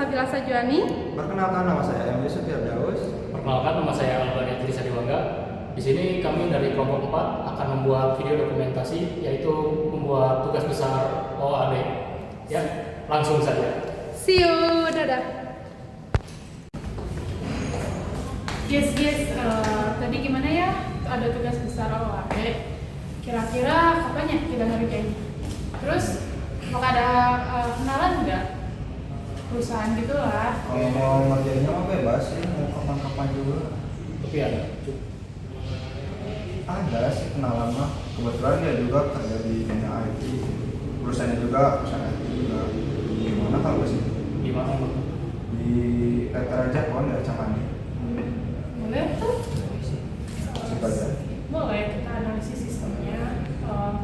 Salsabila Sajuani. Perkenalkan, nama saya Emil Firdaus. Perkenalkan, nama saya Albani Trisadi Wangga. Di sini kami dari kelompok 4 akan membuat video dokumentasi, yaitu membuat tugas besar OAD. Ya, langsung saja. See you, dadah. Yes, tadi gimana ya? Ada tugas besar OAD. Kira-kira kapan ya kita ngerjain? Terus apakah ada kenalan nggak? Perusahaan gitu lah. Kalau mau ngerjainnya mah bebas sih, mau kapan-kapan juga. Tapi ada. Ada sih kenalan mah. Kebetulan dia juga kerja di dunia IT. Perusahaannya juga perusahaan IT juga. Gimana kalau sih? Di mana, Bang? Di PT Raja Pon ya Camandi. Boleh tuh? Siapa aja? Boleh kita analisis sistemnya.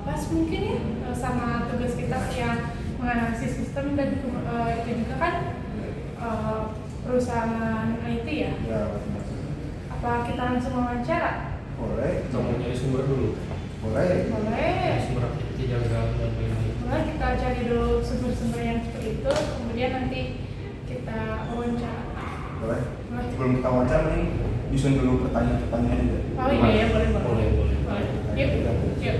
Pas mungkin ya sama tugas kita yang menganalisis sistem dan itu juga kan perusahaan IT ya. Ya, benar. Apa kita langsung wawancara? Boleh. Kita mau nyari sumber dulu. Boleh. Boleh. Sumber tidak dan lain-lain. Boleh kita cari dulu sumber-sumber yang seperti itu, kemudian nanti kita wawancara. Boleh. Boleh. Sebelum kita wawancara nih, nyusun dulu pertanyaan-pertanyaan aja. Oh iya, boleh. Boleh. Boleh. Yuk.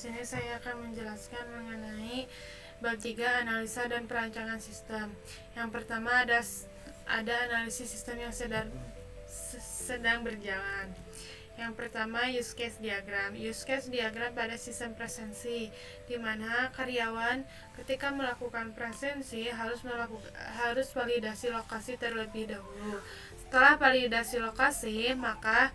sini saya akan menjelaskan mengenai bab 3 analisa dan perancangan sistem. Yang pertama ada analisis sistem yang sedang berjalan. Yang pertama, use case diagram. Use case diagram pada sistem presensi, di mana karyawan ketika melakukan presensi harus validasi lokasi terlebih dahulu. Setelah validasi lokasi, maka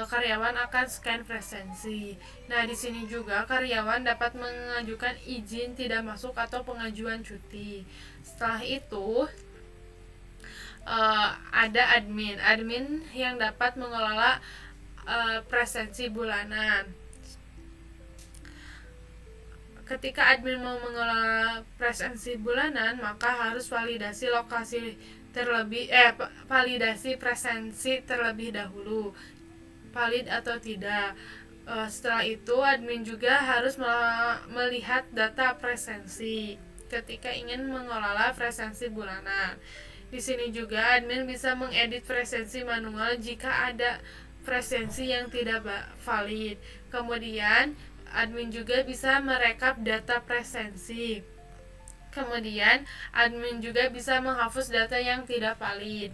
karyawan akan scan presensi. Nah, di sini juga karyawan dapat mengajukan izin tidak masuk atau pengajuan cuti. Setelah itu ada admin yang dapat mengelola presensi bulanan. Ketika admin mau mengelola presensi bulanan, maka harus validasi validasi presensi terlebih dahulu, valid atau tidak. Setelah itu admin juga harus melihat data presensi ketika ingin mengelola presensi bulanan. Di sini juga admin bisa mengedit presensi manual jika ada presensi yang tidak valid. Kemudian admin juga bisa merekap data presensi. Kemudian admin juga bisa menghapus data yang tidak valid.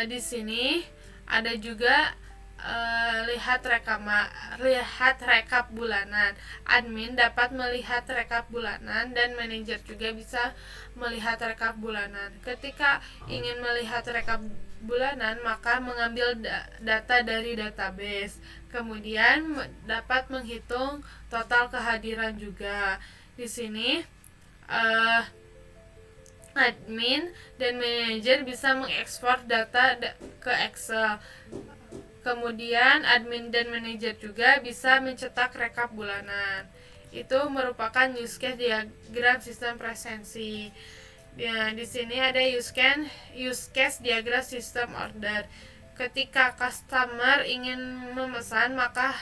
Di sini ada juga lihat rekap bulanan. Admin dapat melihat rekap bulanan dan manajer juga bisa melihat rekap bulanan. Ketika ingin melihat rekap bulanan, maka mengambil data dari database. Kemudian dapat menghitung total kehadiran juga. Di sini admin dan manajer bisa mengekspor data ke Excel. Kemudian admin dan manajer juga bisa mencetak rekap bulanan. Itu merupakan use case diagram sistem presensi. Ya, di sini ada use case diagram sistem order. Ketika customer ingin memesan, maka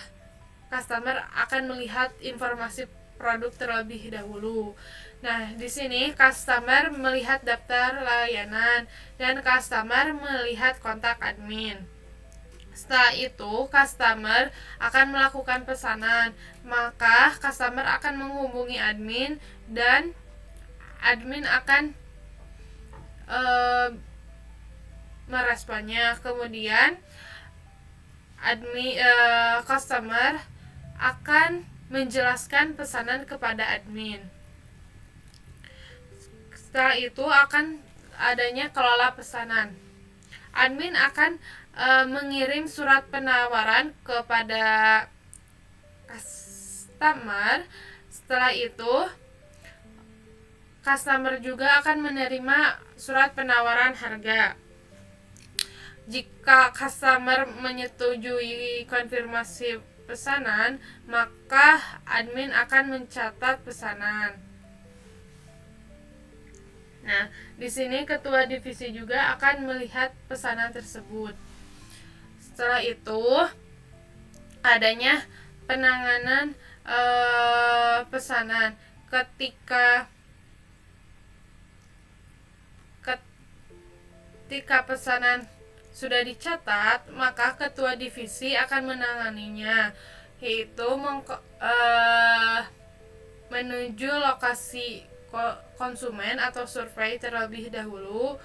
customer akan melihat informasi produk terlebih dahulu. Nah, di sini customer melihat daftar layanan dan customer melihat kontak admin. Setelah itu, customer akan melakukan pesanan, maka customer akan menghubungi admin dan admin akan meresponnya. Kemudian customer akan menjelaskan pesanan kepada admin. Setelah itu akan adanya kelola pesanan. Admin akan mengirim surat penawaran kepada customer. Setelah itu customer juga akan menerima surat penawaran harga. Jika customer menyetujui konfirmasi pesanan, maka admin akan mencatat pesanan. Nah, di sini ketua divisi juga akan melihat pesanan tersebut. Setelah itu adanya penanganan pesanan. Ketika pesanan sudah dicatat, maka ketua divisi akan menanganinya, yaitu menuju lokasi konsumen atau survei terlebih dahulu.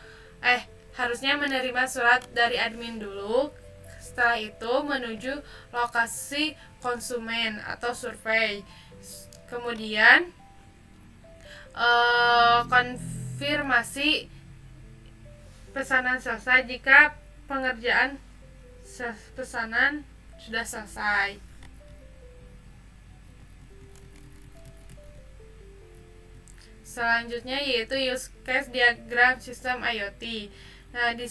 Harusnya menerima surat dari admin dulu. Setelah itu menuju lokasi konsumen atau survei. Kemudian konfirmasi pesanan selesai jika pengerjaan pesanan sudah selesai. Selanjutnya yaitu use case diagram sistem IoT. Nah, di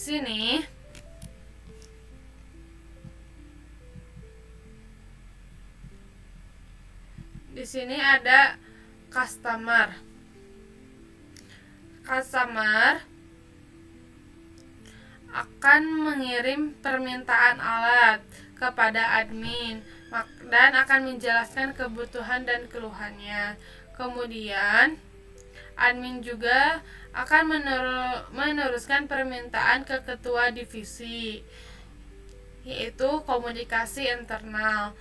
sini ada customer. Customer akan mengirim permintaan alat kepada admin dan akan menjelaskan kebutuhan dan keluhannya. Kemudian admin juga akan meneruskan permintaan ke ketua divisi. yaitu komunikasi internal.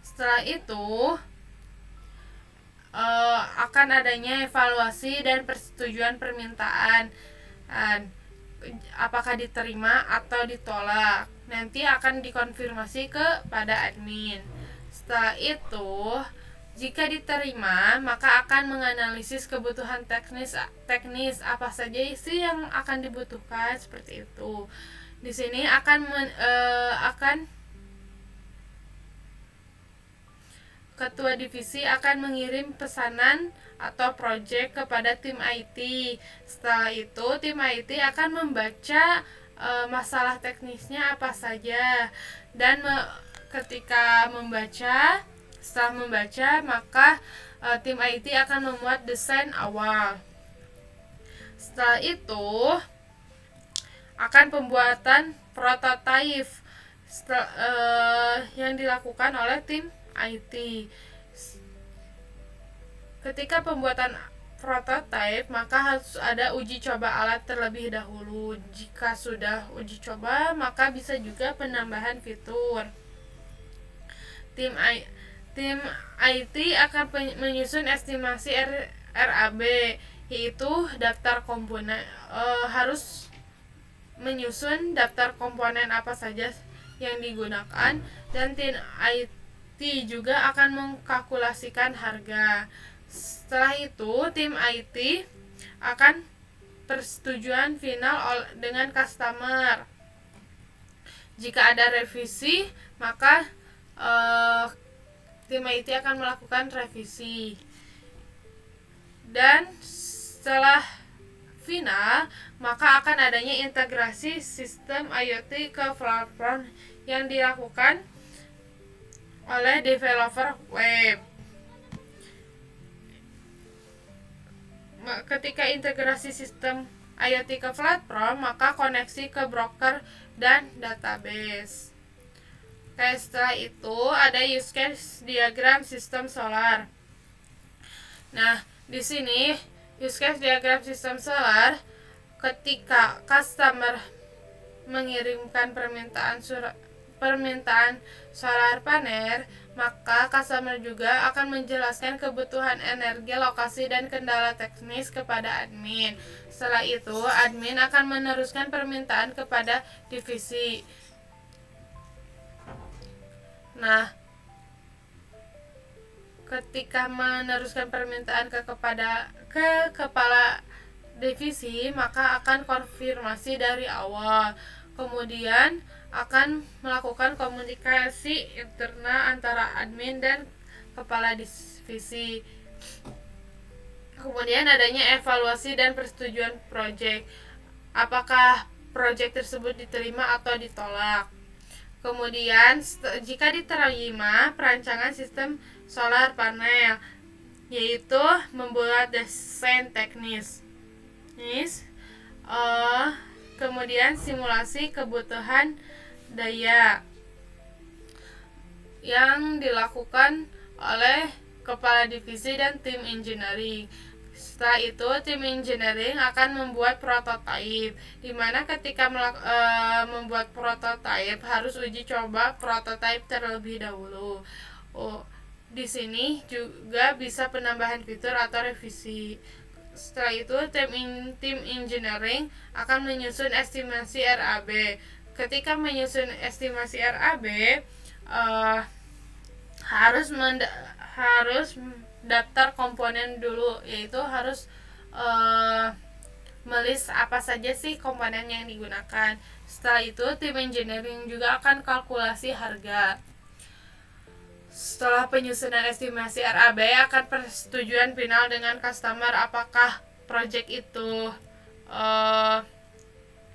Setelah itu akan adanya evaluasi dan persetujuan permintaan, apakah diterima atau ditolak. Nanti akan dikonfirmasi kepada admin. Setelah itu, jika diterima, maka akan menganalisis kebutuhan teknis apa saja sih yang akan dibutuhkan, seperti itu. Di sini ketua divisi akan mengirim pesanan atau project kepada tim IT. Setelah itu, tim IT akan membaca masalah teknisnya apa saja, dan setelah membaca, maka tim IT akan memuat desain awal. Setelah itu akan pembuatan prototipe yang dilakukan oleh tim IT. Ketika pembuatan prototipe, maka harus ada uji coba alat terlebih dahulu. Jika sudah uji coba, maka bisa juga penambahan fitur. Tim IT akan menyusun estimasi RAB, yaitu daftar komponen. Harus menyusun daftar komponen apa saja yang digunakan, dan tim IT juga akan mengkalkulasikan harga. Setelah itu, tim IT akan persetujuan final dengan customer. Jika ada revisi, maka tim IT akan melakukan revisi. Dan setelah final, maka akan adanya integrasi sistem IoT ke platform yang dilakukan oleh developer web. Ketika integrasi sistem IoT ke platform, maka koneksi ke broker dan database. Oke, setelah itu ada use case diagram sistem solar. Nah, di sini use case diagram sistem solar, ketika customer mengirimkan permintaan solar panel, maka customer juga akan menjelaskan kebutuhan energi, lokasi, dan kendala teknis kepada admin. Setelah itu, admin akan meneruskan permintaan kepada divisi. Nah, ketika meneruskan permintaan ke kepala divisi, maka akan konfirmasi dari awal. Kemudian akan melakukan komunikasi internal antara admin dan kepala divisi. Kemudian adanya evaluasi dan persetujuan proyek. Apakah proyek tersebut diterima atau ditolak? Kemudian jika diterima, perancangan sistem solar panel, yaitu membuat desain teknis. Kemudian simulasi kebutuhan daya yang dilakukan oleh kepala divisi dan tim engineering. Setelah itu, tim engineering akan membuat prototipe, di mana ketika membuat prototipe harus uji coba prototipe terlebih dahulu. Di sini juga bisa penambahan fitur atau revisi. Setelah itu, tim engineering akan menyusun estimasi RAB. Ketika menyusun estimasi RAB, harus daftar komponen dulu, yaitu harus melist apa saja sih komponen yang digunakan. Setelah itu, tim engineering juga akan kalkulasi harga. Setelah penyusunan estimasi RAB, akan persetujuan final dengan customer apakah project itu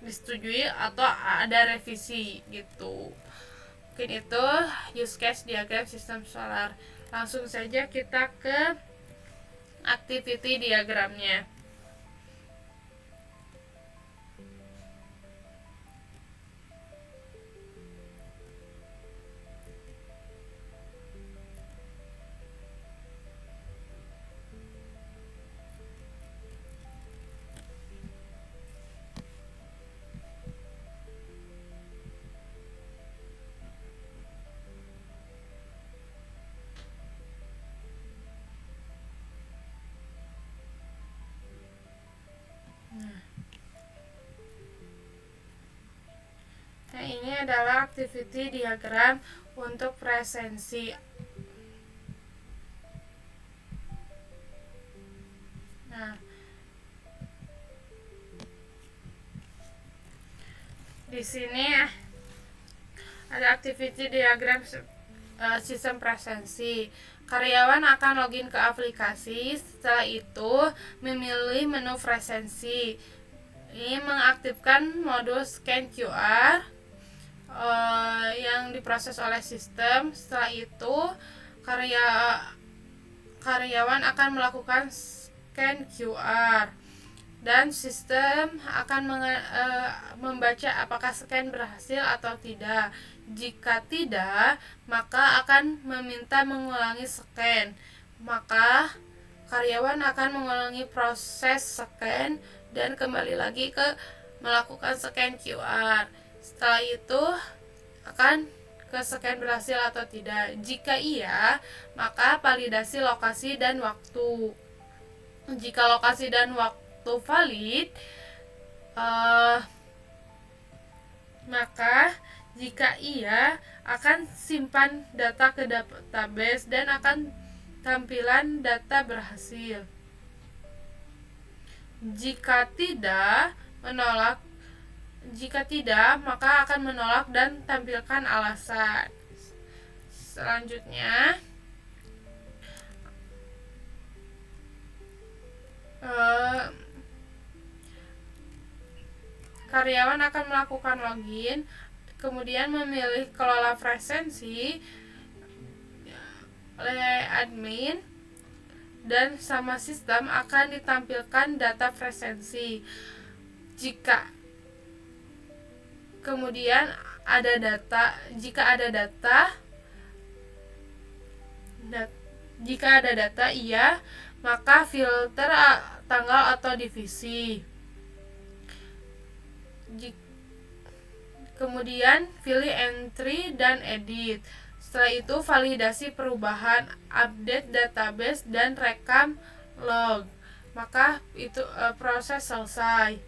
disetujui atau ada revisi gitu. Mungkin itu use case diagram sistem solar. Langsung saja kita ke activity diagramnya. ini adalah activity diagram untuk presensi. Nah, di sini ada activity diagram sistem presensi. Karyawan akan login ke aplikasi, setelah itu memilih menu presensi. Ini mengaktifkan modus scan QR yang diproses oleh sistem. Setelah itu karyawan akan melakukan scan QR dan sistem akan membaca apakah scan berhasil atau tidak. Jika tidak, maka akan meminta mengulangi scan. Maka karyawan akan mengulangi proses scan dan kembali lagi ke melakukan scan QR. Setelah itu akan ke scan berhasil atau tidak. Jika iya, maka validasi lokasi dan waktu. Jika lokasi dan waktu valid, maka jika iya akan simpan data ke database dan akan tampilan data berhasil. Jika tidak, maka akan menolak dan tampilkan alasan. Selanjutnya, karyawan akan melakukan login, kemudian memilih kelola presensi oleh admin, dan sama sistem akan ditampilkan data presensi. Jika ada data iya, maka filter tanggal atau divisi. Kemudian pilih entry dan edit. Setelah itu validasi perubahan, update database dan rekam log. Maka itu proses selesai.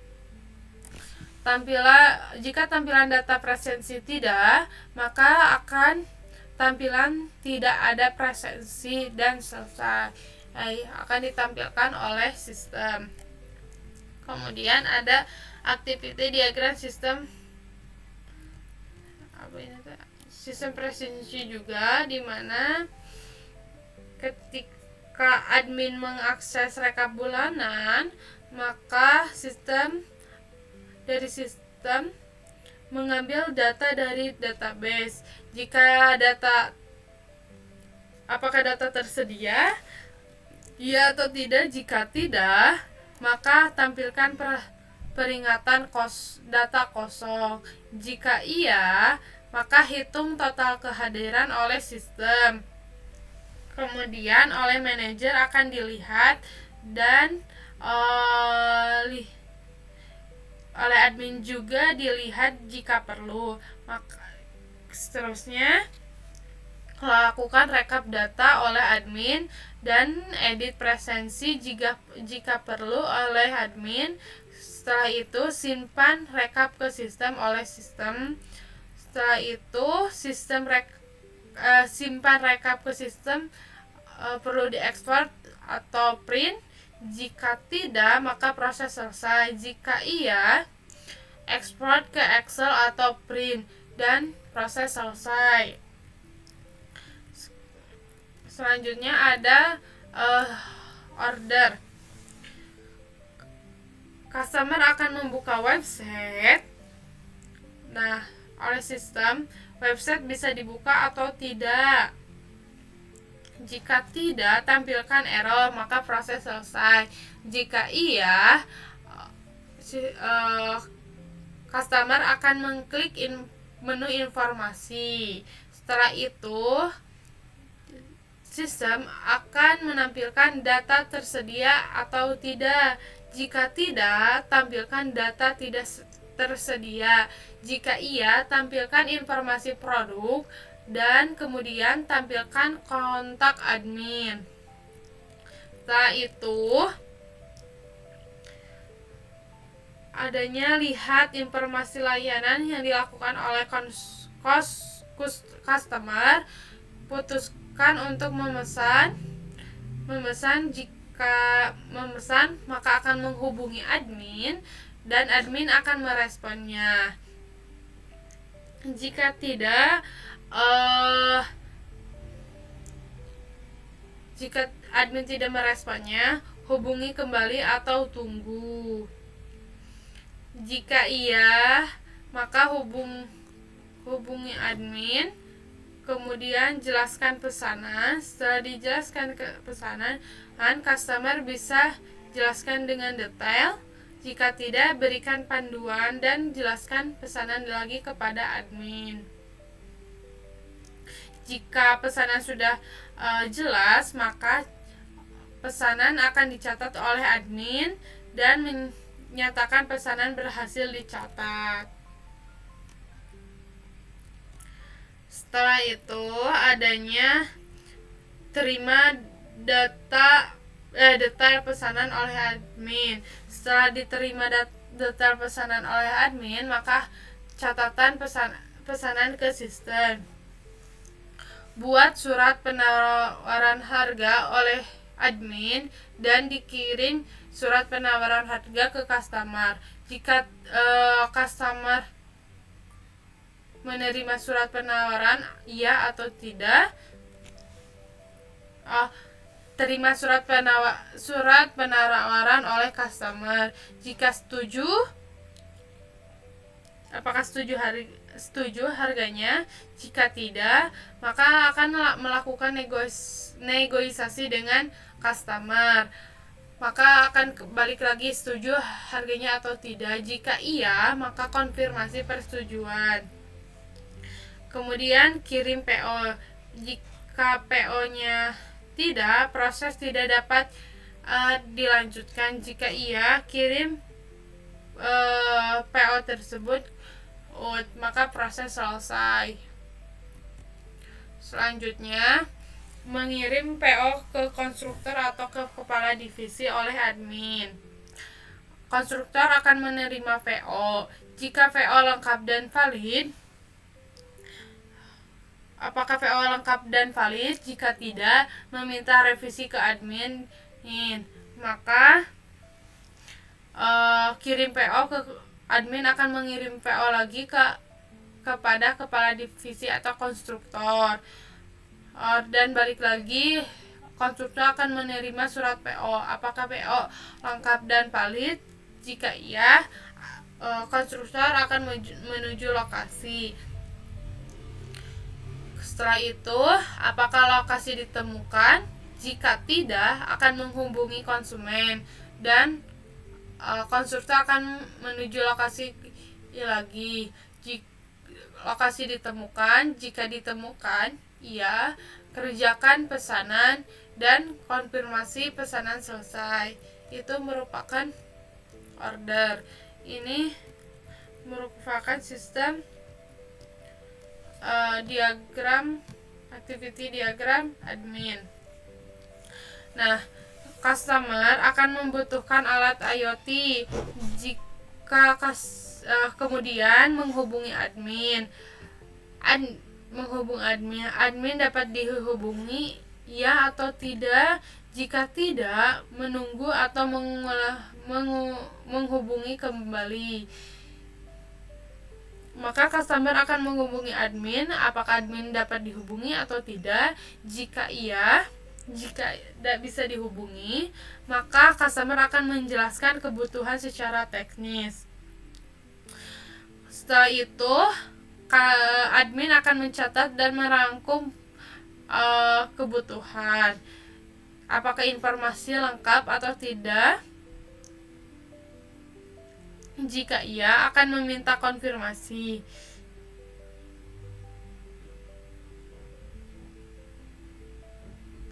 Jika tampilan data presensi tidak, maka akan tampilan tidak ada presensi dan selesai. Akan ditampilkan oleh sistem. Kemudian ada activity diagram sistem presensi juga, di mana ketika admin mengakses rekap bulanan, maka sistem mengambil data dari database. Apakah data tersedia? Iya atau tidak? Jika tidak, maka tampilkan peringatan data kosong. Jika iya, maka hitung total kehadiran oleh sistem. Kemudian oleh manajer akan dilihat dan oleh admin juga dilihat jika perlu. Maka seterusnya lakukan rekap data oleh admin dan edit presensi jika perlu oleh admin. Setelah itu simpan rekap ke sistem oleh sistem. Setelah itu simpan rekap ke sistem, perlu diekspor atau print. Jika tidak, maka proses selesai. Jika iya, ekspor ke Excel atau print dan proses selesai. Selanjutnya ada order. Customer akan membuka website. Nah, oleh sistem, website bisa dibuka atau tidak. Jika tidak, tampilkan error, maka proses selesai. Jika iya, customer akan mengklik menu informasi. Setelah itu, sistem akan menampilkan data tersedia atau tidak. Jika tidak, tampilkan data tidak tersedia. Jika iya, tampilkan informasi produk dan kemudian tampilkan kontak admin. Setelah itu adanya lihat informasi layanan yang dilakukan oleh customer, putuskan untuk memesan. Jika memesan, maka akan menghubungi admin dan admin akan meresponnya. Jika tidak, jika admin tidak meresponnya, hubungi kembali atau tunggu. Jika iya, maka hubungi admin, kemudian jelaskan pesanan. Setelah dijelaskan pesanan, customer bisa jelaskan dengan detail. Jika tidak, berikan panduan dan jelaskan pesanan lagi kepada admin. Jika pesanan sudah jelas, maka pesanan akan dicatat oleh admin dan menyatakan pesanan berhasil dicatat. Setelah itu adanya terima detail pesanan oleh admin. Setelah diterima detail pesanan oleh admin, maka catatan pesanan ke sistem. Buat surat penawaran harga oleh admin dan dikirim surat penawaran harga ke customer. Jika customer menerima surat penawaran, iya atau tidak. Terima surat penawaran oleh customer. Jika setuju, apakah setuju harganya? Jika tidak, maka akan melakukan negosiasi dengan customer. Maka akan balik lagi setuju harganya atau tidak. Jika iya, maka konfirmasi persetujuan. Kemudian kirim PO. Jika PO-nya tidak, proses tidak dapat dilanjutkan. Jika iya, kirim PO tersebut, maka proses selesai. Selanjutnya, mengirim PO ke konstruktor atau ke kepala divisi oleh admin. Konstruktor akan menerima PO. Jika PO lengkap dan valid, apakah PO lengkap dan valid? Jika tidak, meminta revisi ke admin. Maka kirim PO ke admin akan mengirim PO lagi kepada kepala divisi atau konstruktor. Dan balik lagi, konstruktor akan menerima surat PO. Apakah PO lengkap dan valid? Jika iya, konstruktor akan menuju lokasi. Setelah itu, apakah lokasi ditemukan? Jika tidak, akan menghubungi konsumen dan konstruktor akan menuju lokasi lagi. Lokasi ditemukan, jika ditemukan, iya, kerjakan pesanan dan konfirmasi pesanan selesai. Itu merupakan order. Ini merupakan sistem activity diagram admin. Nah, customer akan membutuhkan alat IoT. Jika kemudian menghubungi admin, admin dapat dihubungi ya atau tidak. Jika tidak, menunggu atau menghubungi kembali. Maka customer akan menghubungi admin, apakah admin dapat dihubungi atau tidak. Jika iya, jika tidak bisa dihubungi, maka customer akan menjelaskan kebutuhan secara teknis. Setelah itu, admin akan mencatat dan merangkum kebutuhan. Apakah informasi lengkap atau tidak? Jika iya, akan meminta konfirmasi.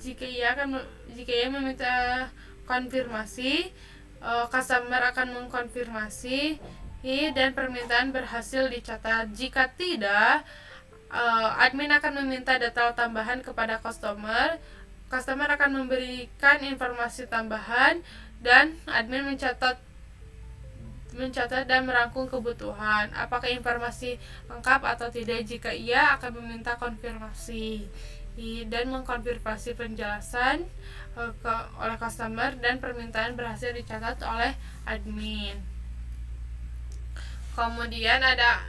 Jika ia meminta konfirmasi, customer akan mengkonfirmasi dan permintaan berhasil dicatat. Jika tidak, admin akan meminta data tambahan kepada customer. Customer akan memberikan informasi tambahan dan admin mencatat mencatat dan merangkum kebutuhan. Apakah informasi lengkap atau tidak? Jika iya, akan meminta konfirmasi dan mengkonfirmasi penjelasan oleh customer dan permintaan berhasil dicatat oleh admin. Kemudian ada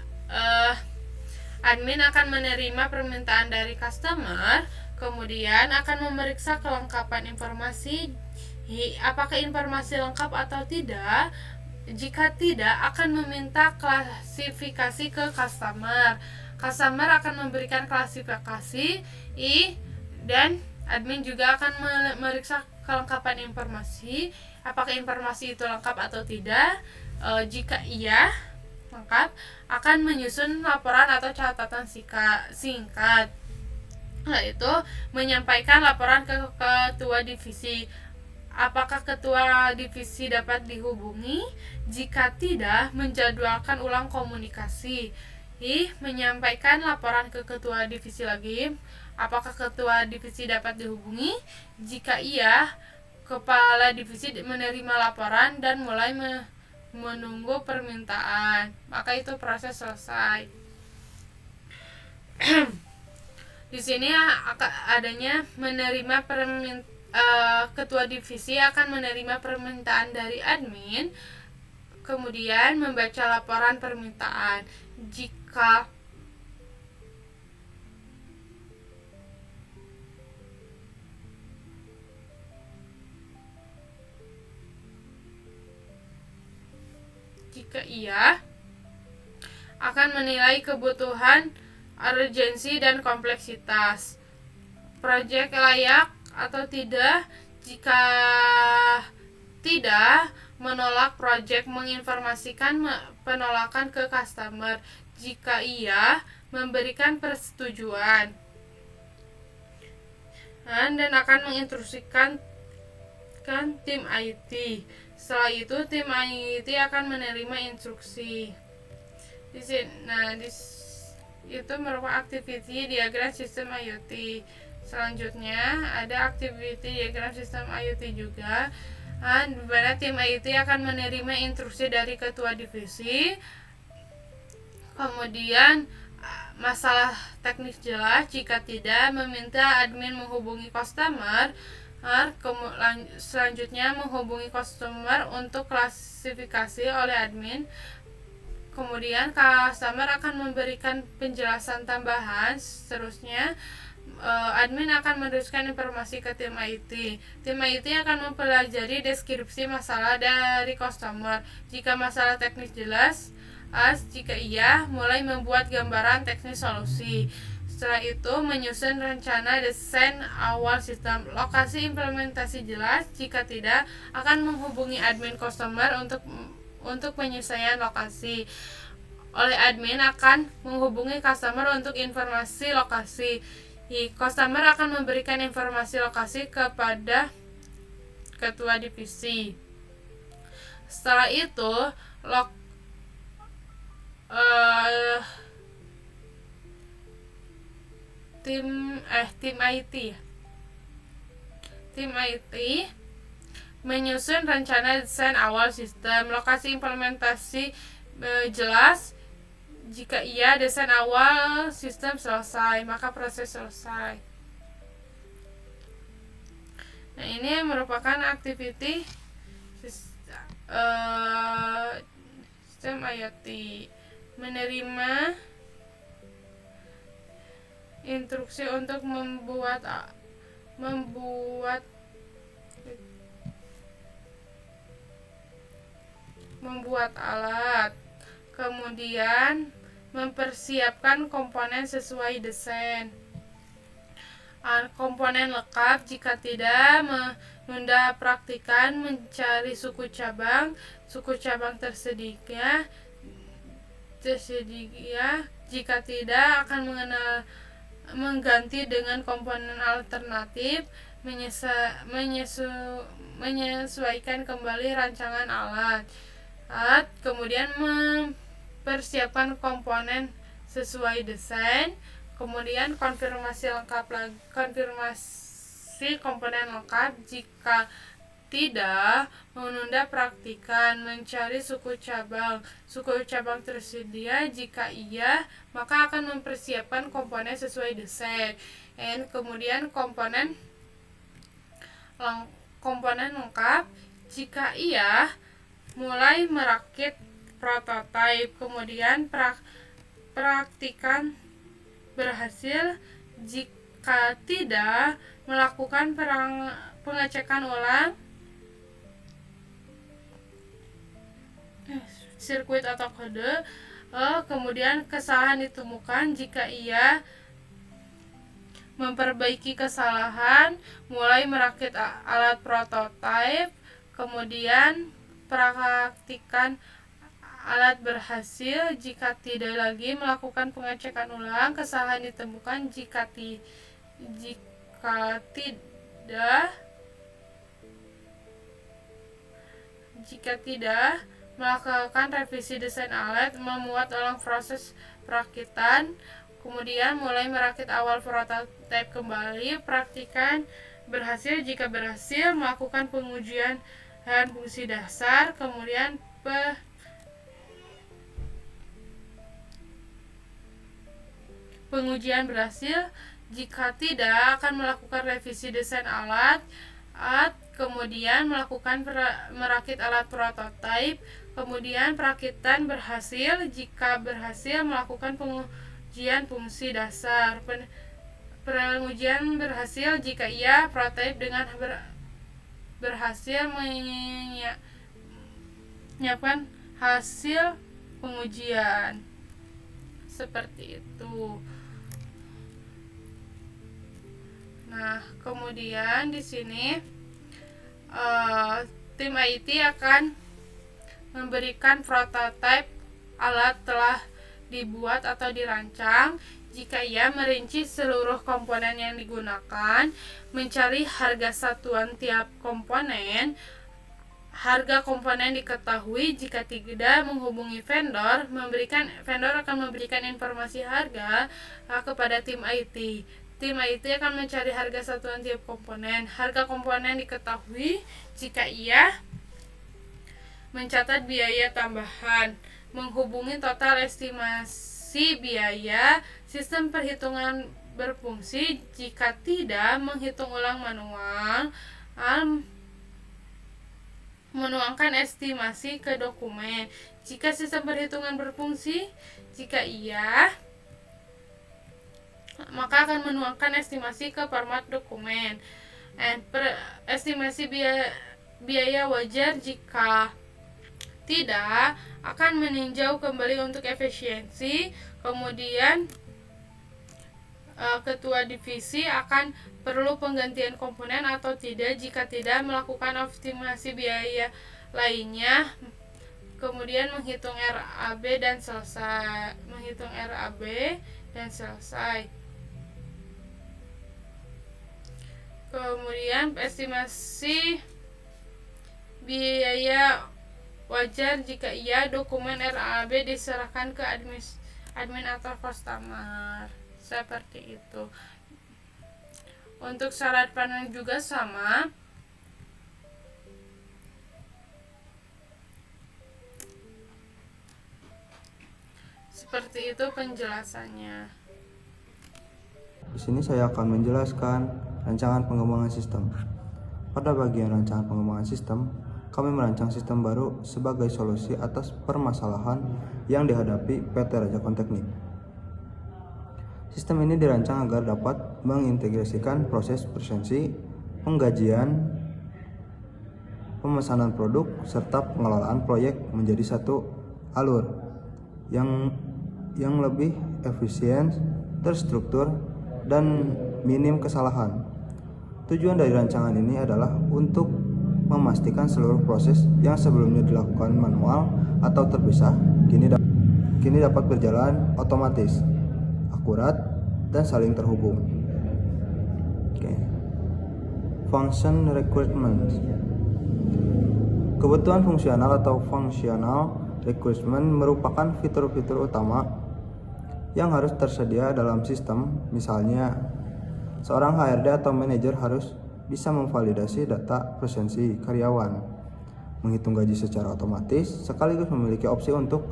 admin akan menerima permintaan dari customer, kemudian akan memeriksa kelengkapan informasi, apakah informasi lengkap atau tidak. Jika tidak, akan meminta klasifikasi ke customer. Customer akan memberikan klasifikasi dan admin juga akan memeriksa kelengkapan informasi, apakah informasi itu lengkap atau tidak. Jika iya, lengkap, akan menyusun laporan atau catatan singkat, yaitu menyampaikan laporan ke ketua divisi. Apakah ketua divisi dapat dihubungi? Jika tidak, menjadwalkan ulang komunikasi. Menyampaikan laporan ke ketua divisi lagi. Apakah ketua divisi dapat dihubungi? Jika iya, kepala divisi menerima laporan dan mulai menunggu permintaan. Maka itu proses selesai. Di sini adanya menerima ketua divisi akan menerima permintaan dari admin, kemudian membaca laporan permintaan. Jika iya, akan menilai kebutuhan, urgensi, dan kompleksitas proyek layak atau tidak. Jika tidak, menolak proyek, menginformasikan penolakan ke customer. Jika iya, memberikan persetujuan dan akan menginstruksikan tim IT. Setelah itu tim IT akan menerima instruksi. Itu merupakan activity diagram sistem IoT. Selanjutnya ada activity diagram sistem IoT juga, di mana tim IT akan menerima instruksi dari ketua divisi. Kemudian masalah teknis jelas. Jika tidak, meminta admin menghubungi customer. Selanjutnya menghubungi customer untuk klasifikasi oleh admin. Kemudian customer akan memberikan penjelasan tambahan. Seterusnya admin akan meneruskan informasi ke tim IT. Tim IT akan mempelajari deskripsi masalah dari customer. Jika masalah teknis jelas, jika iya, mulai membuat gambaran teknis solusi. Setelah itu menyusun rencana desain awal sistem. Lokasi implementasi jelas. Jika tidak, akan menghubungi admin customer untuk penyelesaian lokasi. Oleh admin akan menghubungi customer untuk informasi lokasi. Customer akan memberikan informasi lokasi kepada ketua divisi. Setelah itu tim IT menyusun rencana desain awal sistem. Lokasi implementasi jelas. Jika iya, desain awal sistem selesai, maka proses selesai. Nah, ini merupakan activity sistem IoT. Menerima instruksi untuk membuat alat, kemudian mempersiapkan komponen sesuai desain. Komponen lengkap. Jika tidak, menunda praktikan, mencari suku cabang tersedia. Jika tidak, akan mengganti dengan komponen alternatif, menyesuaikan kembali rancangan alat. Kemudian mempersiapkan komponen sesuai desain, kemudian konfirmasi komponen lengkap. Jika tidak, menunda praktikan, mencari suku cabang tersedia. Jika iya, maka akan mempersiapkan komponen sesuai desain. And kemudian komponen lengkap. Jika iya, mulai merakit prototipe. Kemudian praktikan berhasil. Jika tidak, melakukan pengecekan ulang sirkuit atau kode. Kemudian kesalahan ditemukan. Jika iya, memperbaiki kesalahan, mulai merakit alat prototipe. Kemudian praktikan alat berhasil. Jika tidak lagi, melakukan pengecekan ulang. Kesalahan ditemukan. Jika tidak, melakukan revisi desain alat, memuat ulang proses perakitan. Kemudian mulai merakit awal prototipe kembali. Praktikan berhasil. Jika berhasil, melakukan pengujian fungsi dasar. Kemudian pengujian berhasil. Jika tidak, akan melakukan revisi desain alat. Kemudian melakukan merakit alat prototipe. Kemudian perakitan berhasil. Jika berhasil, melakukan pengujian fungsi dasar. Pengujian berhasil. Jika iya, prototipe dengan berhasil menyiapkan hasil pengujian. Seperti itu. Nah, kemudian di sini tim IT akan memberikan prototipe alat telah dibuat atau dirancang. Jika ia, merinci seluruh komponen yang digunakan, mencari harga satuan tiap komponen. Harga komponen diketahui. Jika tidak, menghubungi vendor. Vendor akan memberikan informasi harga kepada tim IT. Tim IT akan mencari harga satuan tiap komponen. Harga komponen diketahui. Jika iya, mencatat biaya tambahan. Menghubungi total estimasi biaya. Sistem perhitungan berfungsi. Jika tidak, menghitung ulang manual. Menuangkan estimasi ke dokumen. Jika sistem perhitungan berfungsi. Jika iya, maka akan menuangkan estimasi ke format dokumen. Estimasi biaya wajar. Jika tidak, akan meninjau kembali untuk efisiensi. Kemudian ketua divisi akan perlu penggantian komponen atau tidak. Jika tidak, melakukan optimasi biaya lainnya. Kemudian menghitung RAB dan selesai. Kemudian estimasi biaya wajar. Jika iya, dokumen RAB diserahkan ke admin atau customer. Seperti itu. Untuk syarat panel juga sama. Seperti itu penjelasannya. Di sini saya akan menjelaskan rancangan pengembangan sistem. Pada bagian rancangan pengembangan sistem, kami merancang sistem baru sebagai solusi atas permasalahan yang dihadapi PT Rajakon Teknik. Sistem ini dirancang agar dapat mengintegrasikan proses presensi, penggajian, pemesanan produk, serta pengelolaan proyek menjadi satu alur yang lebih efisien, terstruktur, dan minim kesalahan. Tujuan dari rancangan ini adalah untuk memastikan seluruh proses yang sebelumnya dilakukan manual atau terpisah kini dapat berjalan otomatis, akurat, dan saling terhubung. Function requirement. Kebutuhan fungsional atau functional requirement merupakan fitur-fitur utama yang harus tersedia dalam sistem. Misalnya, seorang HRD atau manajer harus bisa memvalidasi data presensi karyawan, menghitung gaji secara otomatis, sekaligus memiliki opsi untuk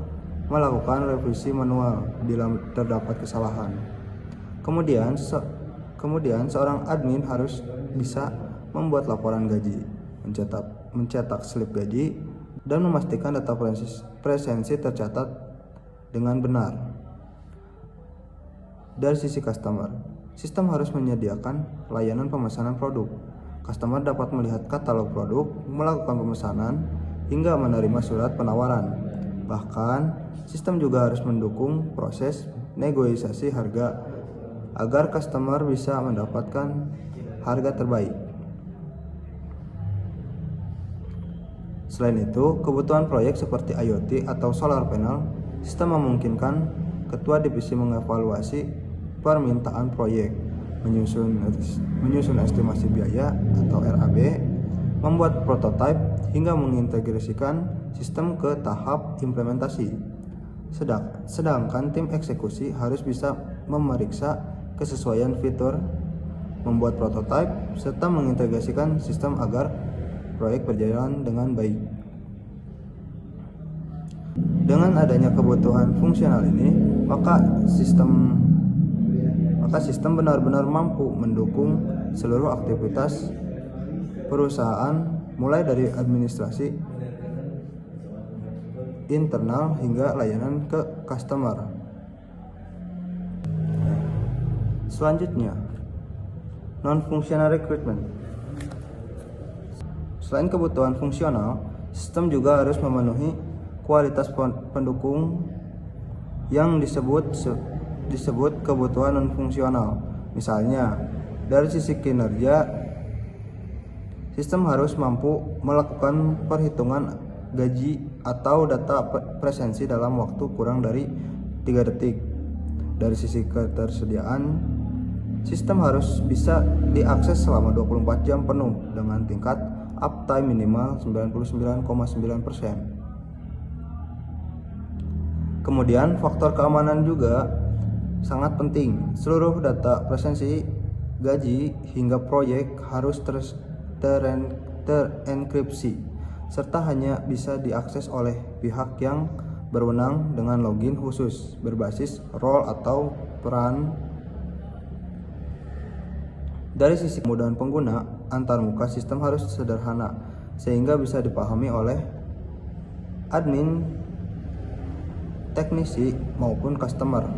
melakukan revisi manual bila terdapat kesalahan. Kemudian seorang admin harus bisa membuat laporan gaji, mencetak slip gaji, dan memastikan data presensi tercatat dengan benar. Dari sisi customer, sistem harus menyediakan layanan pemesanan produk. Customer dapat melihat katalog produk, melakukan pemesanan, hingga menerima surat penawaran. Bahkan, sistem juga harus mendukung proses negosiasi harga agar customer bisa mendapatkan harga terbaik. Selain itu, kebutuhan proyek seperti IoT atau solar panel, sistem memungkinkan ketua divisi mengevaluasi permintaan proyek, menyusun estimasi biaya atau RAB, membuat prototipe, hingga mengintegrasikan sistem ke tahap implementasi. Sedangkan tim eksekusi harus bisa memeriksa kesesuaian fitur, membuat prototipe, serta mengintegrasikan sistem agar proyek berjalan dengan baik. Dengan adanya kebutuhan fungsional ini, maka sistem benar-benar mampu mendukung seluruh aktivitas perusahaan, mulai dari administrasi internal hingga layanan ke customer. Selanjutnya, non-functional recruitment. Selain kebutuhan fungsional, sistem juga harus memenuhi kualitas pendukung yang disebut kebutuhan non-fungsional. Misalnya, dari sisi kinerja, sistem harus mampu melakukan perhitungan gaji atau data presensi dalam waktu kurang dari 3 detik. Dari sisi ketersediaan, sistem harus bisa diakses selama 24 jam penuh dengan tingkat uptime minimal 99,9%. Kemudian faktor keamanan juga sangat penting. Seluruh data presensi, gaji, hingga proyek harus terenkripsi, serta hanya bisa diakses oleh pihak yang berwenang dengan login khusus berbasis role atau peran. Dari sisi kemudahan pengguna, antarmuka sistem harus sederhana sehingga bisa dipahami oleh admin, teknisi, maupun customer.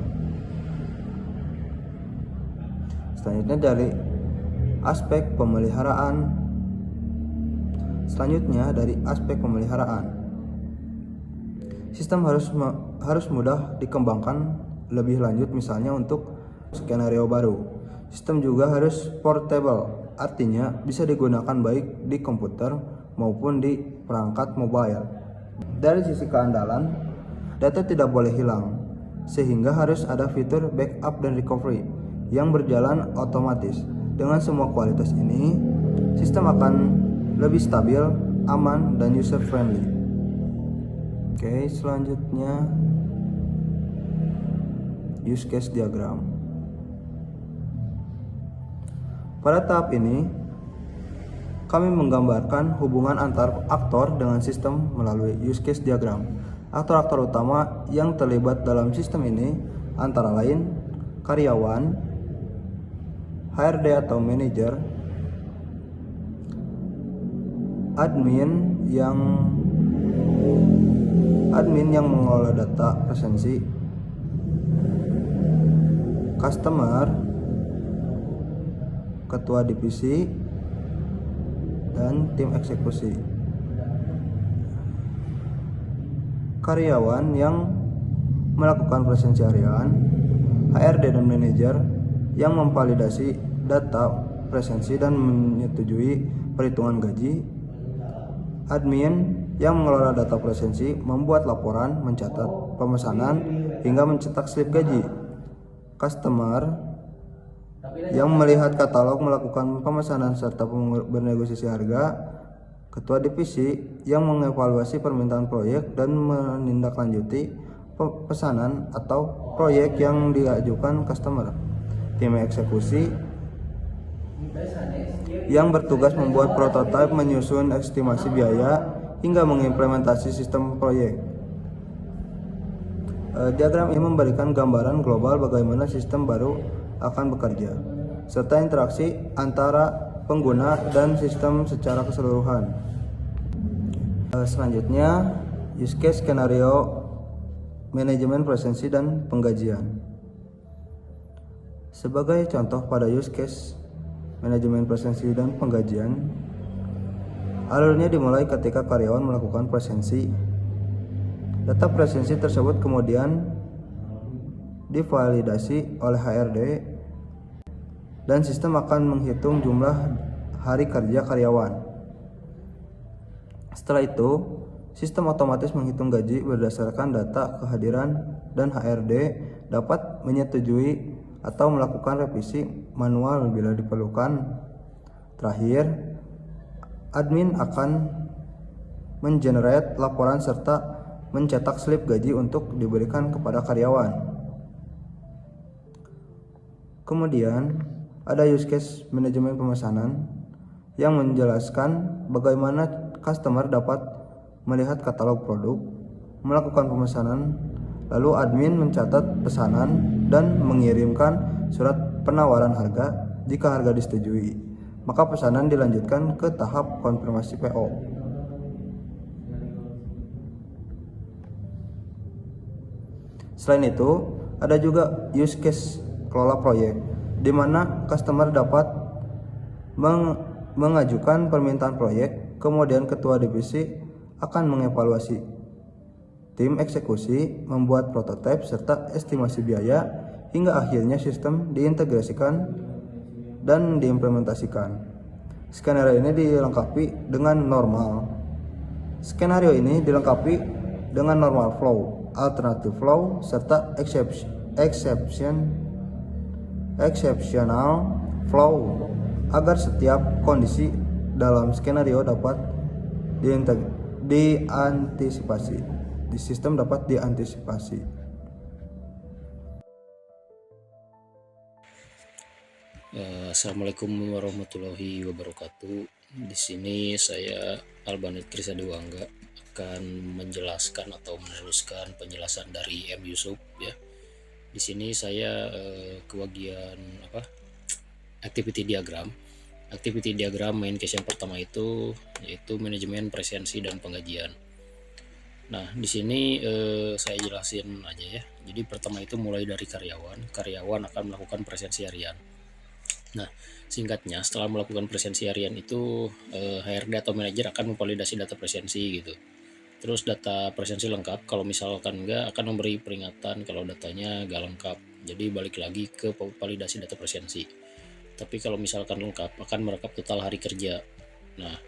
Selanjutnya dari aspek pemeliharaan. Sistem harus mudah dikembangkan lebih lanjut, misalnya untuk skenario baru. Sistem juga harus portable, artinya bisa digunakan baik di komputer maupun di perangkat mobile. Dari sisi keandalan, data tidak boleh hilang, sehingga harus ada fitur backup dan recovery yang berjalan otomatis. Dengan semua kualitas ini, sistem akan lebih stabil, aman, dan user friendly. Oke, selanjutnya use case diagram. Pada tahap ini, kami menggambarkan hubungan antar aktor dengan sistem melalui use case diagram. Aktor-aktor utama yang terlibat dalam sistem ini antara lain karyawan, HRD atau manajer, admin yang mengelola data presensi, customer, ketua divisi, dan tim eksekusi. Karyawan yang melakukan presensi harian, HRD dan manajer yang memvalidasi data presensi dan menyetujui perhitungan gaji, admin yang mengelola data presensi, membuat laporan, mencatat pemesanan, hingga mencetak slip gaji, customer yang melihat katalog, melakukan pemesanan, serta bernegosiasi harga, ketua divisi yang mengevaluasi permintaan proyek dan menindaklanjuti pesanan atau proyek yang diajukan customer, tim eksekusi yang bertugas membuat prototipe, menyusun estimasi biaya, hingga mengimplementasi sistem proyek. Diagram ini memberikan gambaran global bagaimana sistem baru akan bekerja, serta interaksi antara pengguna dan sistem secara keseluruhan. Selanjutnya, use case skenario manajemen presensi dan penggajian. Sebagai contoh pada use case manajemen presensi dan penggajian, alurnya dimulai ketika karyawan melakukan presensi. Data presensi tersebut kemudian divalidasi oleh HRD dan sistem akan menghitung jumlah hari kerja karyawan. Setelah itu, sistem otomatis menghitung gaji berdasarkan data kehadiran dan HRD dapat menyetujui atau melakukan revisi manual bila diperlukan. Terakhir, admin akan mengenerate laporan serta mencetak slip gaji untuk diberikan kepada karyawan. Kemudian, ada use case manajemen pemesanan yang menjelaskan bagaimana customer dapat melihat katalog produk, melakukan pemesanan, lalu admin mencatat pesanan dan mengirimkan surat penawaran harga. Jika harga disetujui, maka pesanan dilanjutkan ke tahap konfirmasi PO. Selain itu, ada juga use case kelola proyek, di mana customer dapat mengajukan permintaan proyek, kemudian ketua divisi akan mengevaluasi. Tim eksekusi membuat prototipe serta estimasi biaya, hingga akhirnya sistem diintegrasikan dan diimplementasikan. Skenario ini dilengkapi dengan normal flow, alternative flow, serta exceptional flow agar setiap kondisi dalam skenario dapat diantisipasi. Di sistem dapat diantisipasi. Assalamualaikum warahmatullahi wabarakatuh. Di sini saya Albanit Krisadiwangga akan menjelaskan atau meneruskan penjelasan dari M Yusuf ya. Di sini saya ke bagian activity diagram. Activity diagram main case yang pertama itu yaitu manajemen presensi dan penggajian. Nah, di sini saya jelasin aja ya. Jadi pertama itu mulai dari karyawan. Karyawan akan melakukan presensi harian. Nah, singkatnya setelah melakukan presensi harian itu HRD atau manajer akan memvalidasi data presensi gitu. Terus data presensi lengkap. Kalau misalkan enggak, akan memberi peringatan kalau datanya enggak lengkap. Jadi balik lagi ke validasi data presensi. Tapi kalau misalkan lengkap, akan merekap total hari kerja. Nah,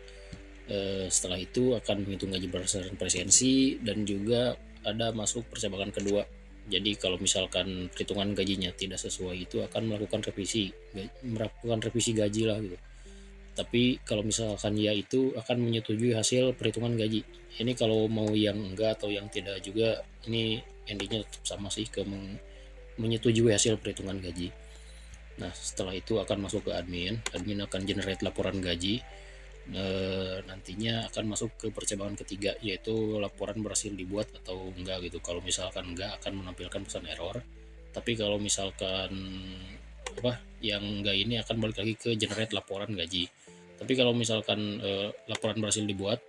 setelah itu akan menghitung gaji berdasarkan presensi dan juga ada masuk percakapan kedua. Jadi kalau misalkan perhitungan gajinya tidak sesuai itu akan melakukan revisi gaji lah gitu. Tapi kalau misalkan ya itu akan menyetujui hasil perhitungan gaji. Ini kalau mau yang enggak atau yang tidak juga, ini endingnya tetap sama sih, ke menyetujui hasil perhitungan gaji. Nah, setelah itu akan masuk ke admin akan generate laporan gaji. Nantinya akan masuk ke percobaan ketiga, yaitu laporan berhasil dibuat atau enggak gitu. Kalau misalkan enggak, akan menampilkan pesan error. Tapi kalau misalkan yang enggak, ini akan balik lagi ke generate laporan gaji. Tapi kalau misalkan laporan berhasil dibuat,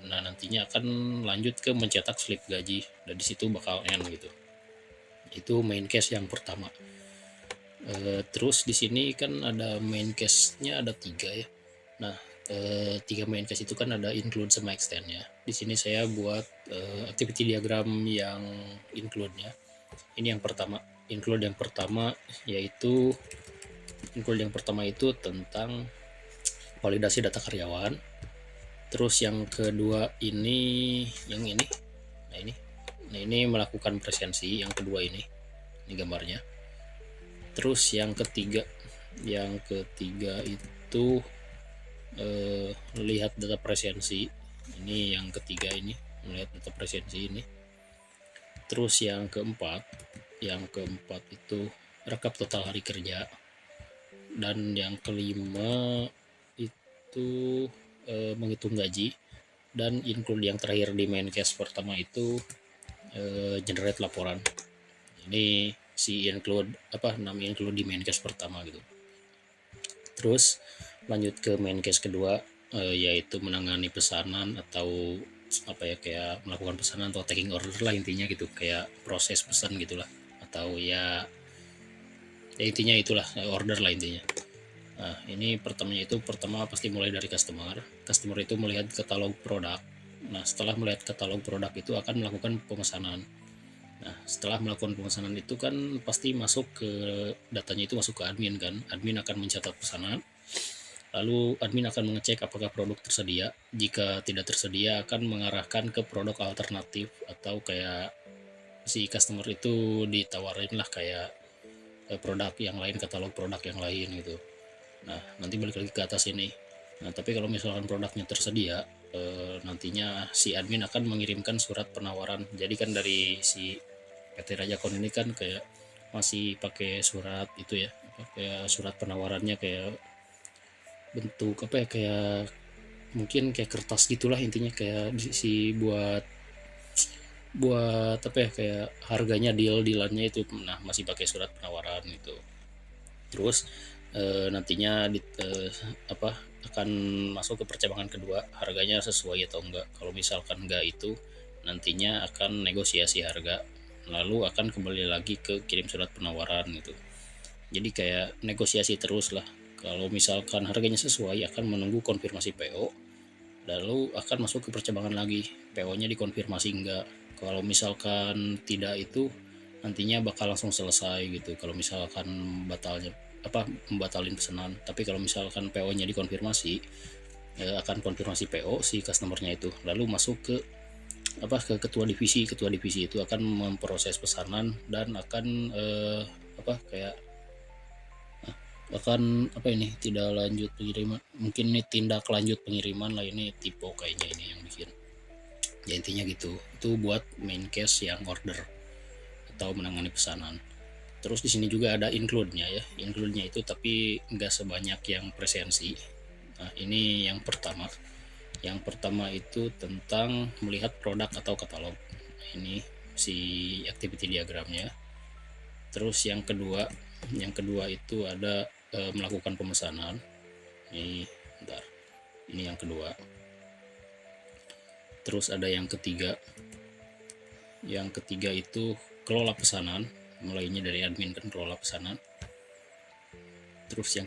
nah nantinya akan lanjut ke mencetak slip gaji, dan disitu bakal end gitu. Itu main case yang pertama. Terus di sini kan ada main case-nya ada 3 ya. Nah, 3 main case itu kan ada include sama extend ya. Di sini saya buat activity diagram yang include-nya. Ini yang pertama, include yang pertama itu tentang validasi data karyawan. Terus yang kedua ini, Nah ini melakukan presensi. Yang kedua ini gambarnya. Terus yang ketiga itu lihat data presensi. Ini yang ketiga, ini melihat data presensi ini. Terus yang keempat itu rekap total hari kerja. Dan yang kelima itu menghitung gaji, dan include yang terakhir di main case pertama itu generate laporan. Ini si include include di main case pertama gitu. Terus lanjut ke main case kedua, yaitu menangani pesanan atau kayak melakukan pesanan atau taking order lah intinya gitu, kayak proses pesan gitulah, atau ya intinya itulah order lah intinya. Nah, ini pertama pasti mulai dari customer itu melihat katalog produk. Nah, setelah melihat katalog produk itu akan melakukan pemesanan. Nah, setelah melakukan pemesanan itu kan pasti masuk ke datanya, itu masuk ke admin kan. Admin akan mencatat pesanan, lalu admin akan mengecek apakah produk tersedia. Jika tidak tersedia akan mengarahkan ke produk alternatif, atau kayak si customer itu ditawarin lah kayak produk yang lain, katalog produk yang lain gitu. Nah, nanti balik lagi ke atas ini. Nah, tapi kalau misalkan produknya tersedia, nantinya si admin akan mengirimkan surat penawaran. Jadi kan dari si PT Rajakon ini kan kayak masih pakai surat itu ya, kayak surat penawarannya kayak bentuk kayak mungkin kayak kertas gitulah intinya, kayak si buat kayak harganya dealannya itu. Nah, masih pakai surat penawaran itu. Terus nantinya akan masuk ke percabangan kedua, harganya sesuai atau enggak. Kalau misalkan enggak, itu nantinya akan negosiasi harga, lalu akan kembali lagi ke kirim surat penawaran gitu. Jadi kayak negosiasi terus lah. Kalau misalkan harganya sesuai akan menunggu konfirmasi PO, lalu akan masuk ke percabangan lagi, PO-nya dikonfirmasi enggak. Kalau misalkan tidak, itu nantinya bakal langsung selesai gitu kalau misalkan membatalin pesanan. Tapi kalau misalkan PO-nya dikonfirmasi, akan konfirmasi PO si customernya itu, lalu masuk ke ketua divisi. Ketua divisi itu akan memproses pesanan dan akan tidak lanjut pengiriman, mungkin ini tindak lanjut pengiriman lah, ini tipe kayaknya ini yang bikin. Ya intinya gitu, itu buat main case yang order atau menangani pesanan. Terus di sini juga ada include-nya ya. Include-nya itu tapi nggak sebanyak yang presensi. Nah, ini yang pertama. Yang pertama itu tentang melihat produk atau katalog. Ini si activity diagramnya. Terus yang kedua itu ada melakukan pemesanan. Ini yang kedua. Terus ada yang ketiga. Yang ketiga itu kelola pesanan, mulainya dari admin kan, kelola pesanan. Terus yang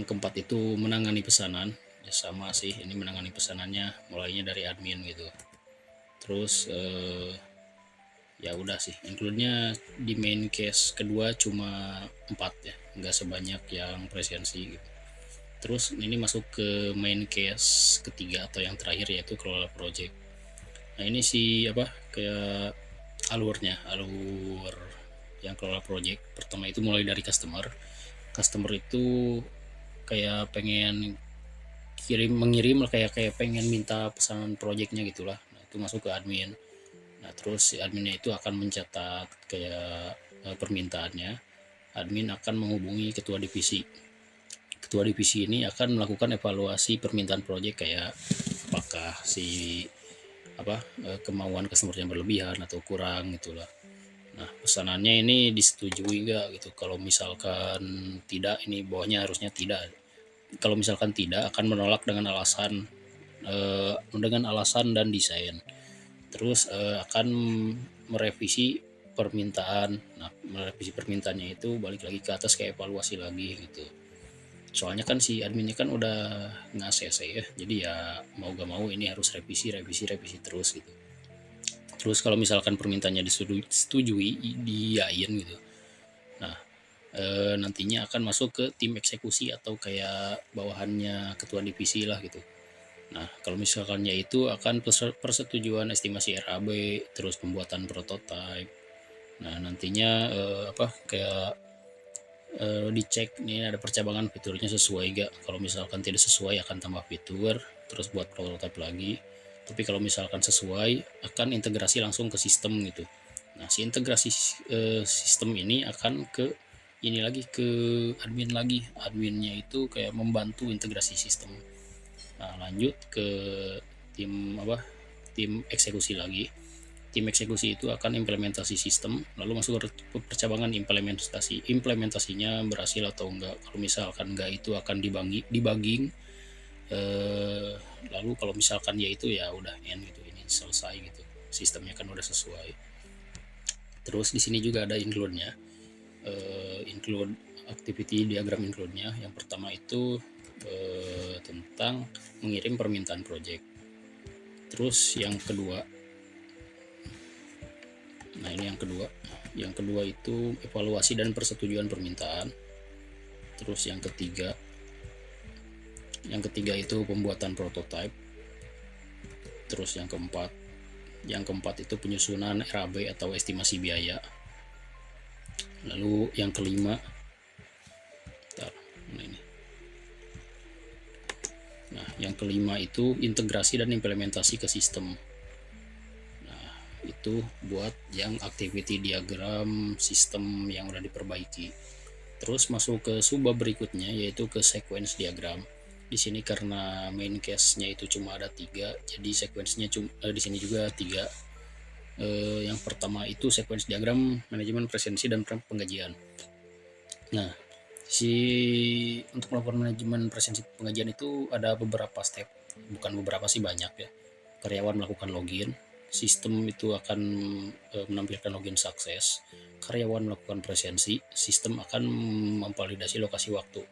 keempat itu menangani pesanan. Ya sama sih, ini menangani pesanannya mulainya dari admin gitu. Terus ya udah sih, include-nya di main case kedua cuma 4 ya, nggak sebanyak yang presensi gitu. Terus ini masuk ke main case ketiga atau yang terakhir, yaitu kelola project. Nah, ini kayak alur yang kelola project. Pertama itu mulai dari customer itu kayak pengen mengirim kayak pengen minta pesanan projectnya gitulah. Nah, itu masuk ke admin. Nah, terus si adminnya itu akan mencatat kayak permintaannya. Admin akan menghubungi ketua divisi. Ketua divisi ini akan melakukan evaluasi permintaan project, kayak apakah kemauan customer yang berlebihan atau kurang gitulah. Nah, pesanannya ini disetujui enggak gitu. Kalau misalkan tidak, ini bawahnya harusnya tidak. Kalau misalkan tidak, akan menolak dengan alasan dan desain. Terus akan merevisi permintaan. Nah, merevisi permintaannya itu balik lagi ke atas, kayak evaluasi lagi gitu. Soalnya kan si adminnya kan udah nge-ACC ya, jadi ya mau gak mau ini harus revisi terus gitu. Terus kalau misalkan permintaannya disetujui, diain gitu. Nah, nantinya akan masuk ke tim eksekusi atau kayak bawahannya ketua divisi lah gitu. Nah, kalau misalkannya itu akan persetujuan estimasi RAB, terus pembuatan prototype. Nah, nantinya dicek nih ada percabangan fiturnya sesuai gak. Kalau misalkan tidak sesuai akan tambah fitur, terus buat prototype lagi. Tapi kalau misalkan sesuai akan integrasi langsung ke sistem gitu. Nah, si integrasi sistem ini akan ke ini lagi ke adminnya itu kayak membantu integrasi sistem. Nah, lanjut ke tim eksekusi lagi. Tim eksekusi itu akan implementasi sistem, lalu masuk ke percabangan implementasinya berhasil atau enggak. Kalau misalkan enggak, itu akan debugging. Lalu kalau misalkan ya itu ya udah end gitu, ini selesai gitu, sistemnya kan udah sesuai. Terus di sini juga ada include-nya, include activity diagram include-nya. Yang pertama itu tentang mengirim permintaan project. Terus yang kedua, nah ini yang kedua itu evaluasi dan persetujuan permintaan. Terus yang ketiga itu pembuatan prototype. Terus yang keempat itu penyusunan RAB atau estimasi biaya. Lalu yang kelima, yang kelima itu integrasi dan implementasi ke sistem. Nah, itu buat yang activity diagram sistem yang udah diperbaiki. Terus masuk ke subbab berikutnya, yaitu ke sequence diagram. Di sini karena main case-nya itu cuma ada 3, jadi sequence-nya di sini juga 3. Yang pertama itu sequence diagram manajemen presensi dan penggajian. Nah, untuk melakukan manajemen presensi pengajian itu ada beberapa step, bukan beberapa sih, banyak ya. Karyawan melakukan login, sistem itu akan menampilkan login sukses. Karyawan melakukan presensi, sistem akan memvalidasi lokasi waktu.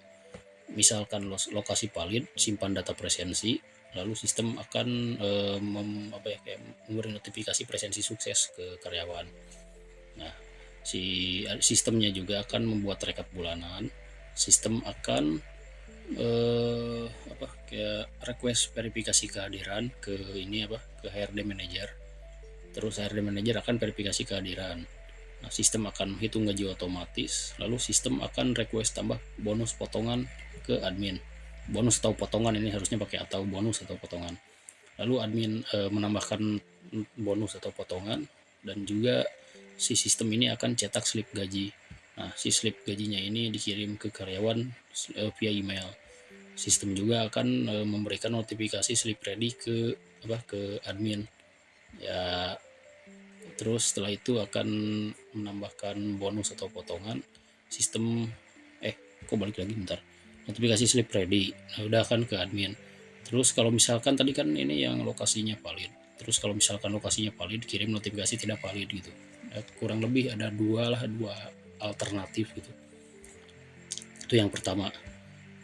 Misalkan lokasi valid, simpan data presensi, lalu sistem akan memberi notifikasi presensi sukses ke karyawan. Nah, sistemnya juga akan membuat rekap bulanan. Sistem akan kayak request verifikasi kehadiran ke HRD manager. Terus HRD manager akan verifikasi kehadiran. Nah, sistem akan hitung gaji otomatis, lalu sistem akan request tambah bonus potongan ke admin. Bonus atau potongan ini harusnya pakai atau bonus atau potongan. Lalu admin menambahkan bonus atau potongan, dan juga si sistem ini akan cetak slip gaji. Nah, si slip gajinya ini dikirim ke karyawan via email. Sistem juga akan memberikan notifikasi slip ready ke admin. Ya, terus setelah itu akan menambahkan bonus atau potongan. Sistem balik lagi bentar. Notifikasi slip ready. Nah, udah akan ke admin. Terus kalau misalkan tadi kan ini yang lokasinya valid. Terus kalau misalkan lokasinya valid, kirim notifikasi tidak valid gitu. Kurang lebih ada dua alternatif gitu. Itu yang pertama.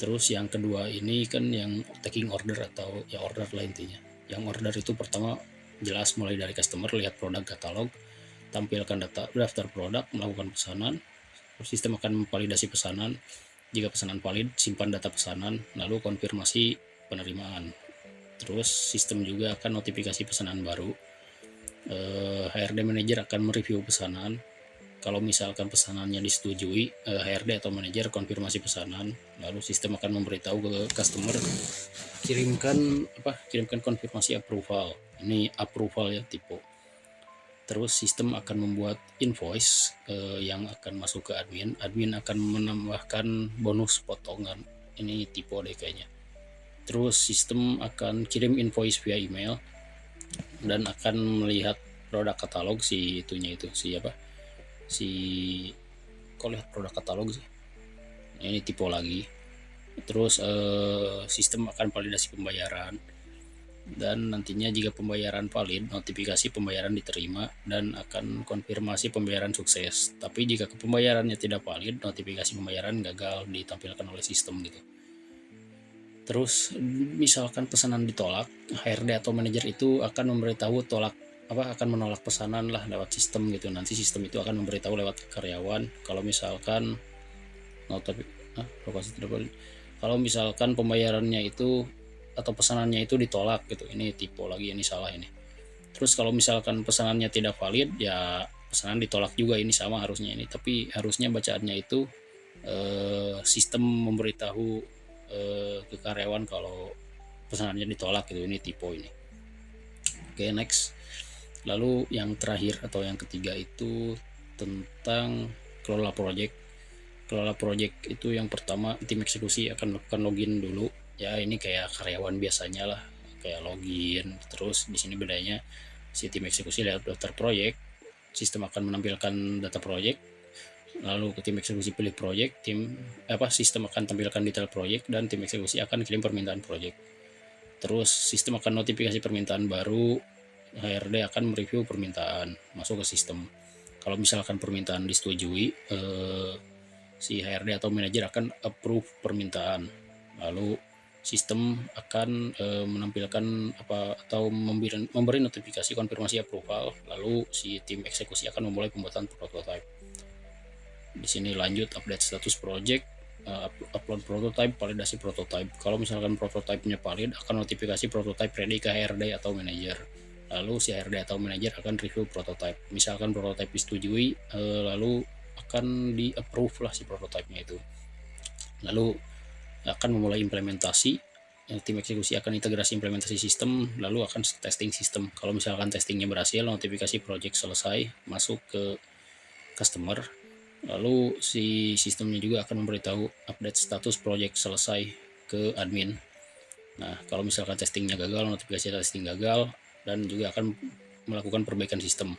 Terus yang kedua ini kan yang taking order atau ya order lah intinya. Yang order itu pertama jelas mulai dari customer, lihat produk katalog, tampilkan daftar produk, melakukan pesanan. Sistem akan memvalidasi pesanan. Jika pesanan valid, simpan data pesanan, lalu konfirmasi penerimaan. Terus sistem juga akan notifikasi pesanan baru. HRD manager akan mereview pesanan. Kalau misalkan pesanannya disetujui, HRD atau manajer konfirmasi pesanan, lalu sistem akan memberitahu ke customer, kirimkan konfirmasi approval. Ini approval ya, tipe. Terus sistem akan membuat invoice yang akan masuk ke admin. Admin akan menambahkan bonus potongan. Ini tipe deh kayaknya. Terus sistem akan kirim invoice via email dan akan melihat produk katalog lihat produk katalog sih. Ini tipe lagi. Terus sistem akan validasi pembayaran, dan nantinya jika pembayaran valid, notifikasi pembayaran diterima dan akan konfirmasi pembayaran sukses. Tapi jika pembayarannya tidak valid, notifikasi pembayaran gagal ditampilkan oleh sistem gitu. Terus misalkan pesanan ditolak, HRD atau manajer itu akan memberitahu akan menolak pesanan lah lewat sistem gitu. Nanti sistem itu akan memberitahu lewat karyawan kalau misalkan lokasi tidak valid. Kalau misalkan pembayarannya itu atau pesanannya itu ditolak gitu. Ini tipe lagi, ini salah ini. Terus kalau misalkan pesanannya tidak valid, ya pesanan ditolak juga, ini sama harusnya ini. Tapi harusnya bacaannya itu sistem memberitahu ke karyawan kalau pesanannya ditolak gitu. Ini tipe ini. Oke, next. Lalu yang terakhir atau yang ketiga itu tentang kelola project. kelola project itu yang pertama tim eksekusi akan melakukan login dulu ya, ini kayak karyawan biasanya lah, kayak login. Terus di sini bedanya si tim eksekusi lewat daftar project, sistem akan menampilkan data project, lalu tim eksekusi pilih project, sistem akan tampilkan detail project, dan tim eksekusi akan kirim permintaan project. Terus sistem akan notifikasi permintaan baru, HRD akan mereview permintaan masuk ke sistem. Kalau misalkan permintaan disetujui, si HRD atau manajer akan approve permintaan, lalu sistem akan menampilkan atau memberi notifikasi konfirmasi approval, lalu si tim eksekusi akan memulai pembuatan prototype. Di sini lanjut update status project, upload prototype, validasi prototype. Kalau misalkan prototipenya valid, akan notifikasi prototype ready ke HRD atau manajer. Lalu si HRD atau manajer akan review prototype. Misalkan prototype disetujui, lalu akan di approve lah si prototipenya itu. Lalu akan memulai implementasi. Tim eksekusi akan integrasi implementasi sistem, lalu akan testing sistem. Kalau misalkan testingnya berhasil, notifikasi project selesai, masuk ke customer. Lalu si sistemnya juga akan memberitahu update status project selesai ke admin. Nah, kalau misalkan testingnya gagal, notifikasi testing gagal, dan juga akan melakukan perbaikan sistem.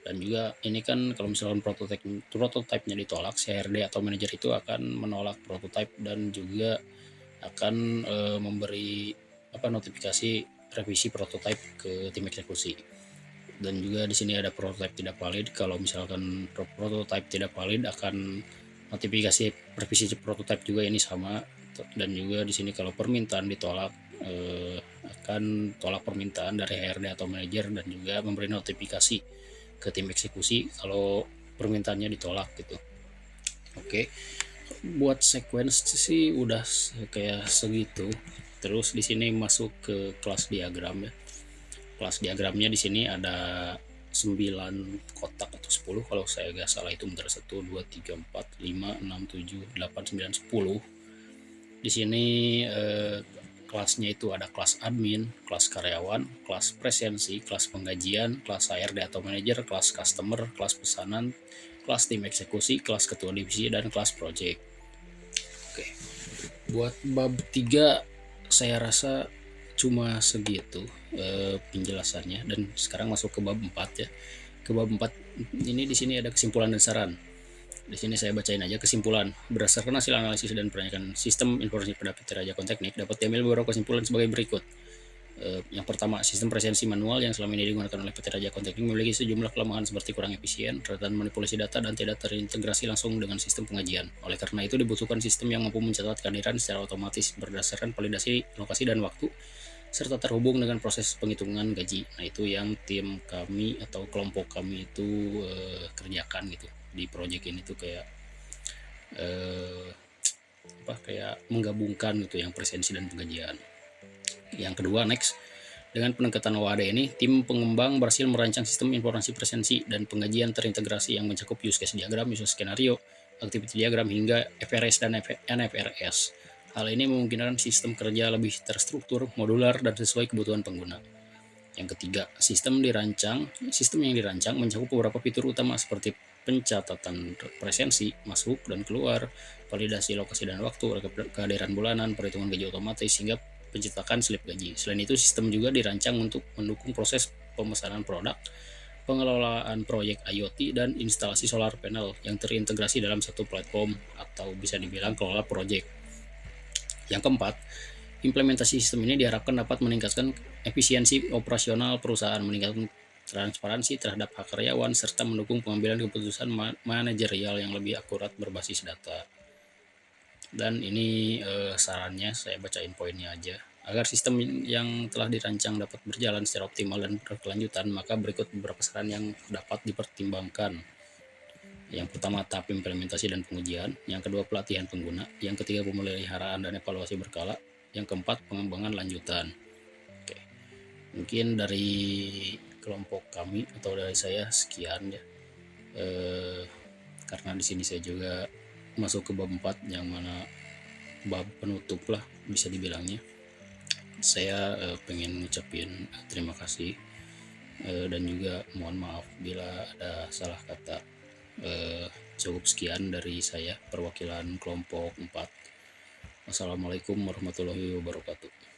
Dan juga ini kan kalau misalkan prototipenya ditolak, si HRD atau manajer itu akan menolak prototype dan juga akan memberi notifikasi revisi prototype ke tim eksekusi. Dan juga di sini ada prototype tidak valid. Kalau misalkan prototype tidak valid, akan notifikasi revisi prototype juga ini sama. Dan juga di sini kalau permintaan ditolak, akan tolak permintaan dari HRD atau manajer, dan juga memberi notifikasi ke tim eksekusi kalau permintaannya ditolak gitu. Oke, buat sequence sih udah kayak segitu. Terus di sini masuk ke kelas diagram ya. Kelas diagramnya di sini ada 9 kotak atau 10 kalau saya nggak salah, itu bentar, 1 2 3 4 5 6 7 8 9 10. Di sini kelasnya itu ada kelas admin, kelas karyawan, kelas presensi, kelas penggajian, kelas HRD atau manajer, kelas customer, kelas pesanan, kelas tim eksekusi, kelas ketua divisi, dan kelas project. Oke, buat bab 3 saya rasa cuma segitu penjelasannya, dan sekarang masuk ke bab 4 ya. Ke bab 4 ini di sini ada kesimpulan dan saran. Di sini saya bacain aja kesimpulan. Berdasarkan hasil analisis dan perbandingan sistem informasi pada PT Raja Konteknik, dapat diambil beberapa kesimpulan sebagai berikut. Yang pertama, sistem presensi manual yang selama ini digunakan oleh PT Raja Konteknik memiliki sejumlah kelemahan seperti kurang efisien, rentan manipulasi data, dan tidak terintegrasi langsung dengan sistem pengajian. Oleh karena itu dibutuhkan sistem yang mampu mencatat kehadiran secara otomatis berdasarkan validasi lokasi dan waktu, serta terhubung dengan proses penghitungan gaji. Nah, itu yang tim kami atau kelompok kami itu kerjakan gitu di project ini tuh, kayak kayak menggabungkan gitu yang presensi dan pengajian. Yang kedua, next, dengan pendekatan OAD ini, tim pengembang berhasil merancang sistem informasi presensi dan pengajian terintegrasi yang mencakup use case diagram, use case skenario, activity diagram, hingga FRS dan NFRS. Hal ini memungkinkan sistem kerja lebih terstruktur, modular, dan sesuai kebutuhan pengguna. Yang ketiga, sistem yang dirancang mencakup beberapa fitur utama seperti pencatatan presensi, masuk dan keluar, validasi lokasi dan waktu, kehadiran bulanan, perhitungan gaji otomatis, hingga pencetakan slip gaji. Selain itu, sistem juga dirancang untuk mendukung proses pemesanan produk, pengelolaan proyek IoT, dan instalasi solar panel yang terintegrasi dalam satu platform atau bisa dibilang kelola proyek. Yang keempat, implementasi sistem ini diharapkan dapat meningkatkan efisiensi operasional perusahaan, meningkatkan transparansi terhadap hak karyawan, serta mendukung pengambilan keputusan manajerial yang lebih akurat berbasis data. Dan ini sarannya, saya bacain poinnya aja. Agar sistem yang telah dirancang dapat berjalan secara optimal dan berkelanjutan, maka berikut beberapa saran yang dapat dipertimbangkan. Yang pertama, tahap implementasi dan pengujian. Yang kedua, pelatihan pengguna. Yang ketiga, pemeliharaan dan evaluasi berkala. Yang keempat, pengembangan lanjutan. Oke. Mungkin dari kelompok kami atau dari saya sekian ya. Karena di sini saya juga masuk ke bab 4 yang mana bab penutup lah bisa dibilangnya. Saya pengen ngucapin terima kasih dan juga mohon maaf bila ada salah kata. cukup sekian dari saya perwakilan kelompok 4. Wassalamualaikum warahmatullahi wabarakatuh.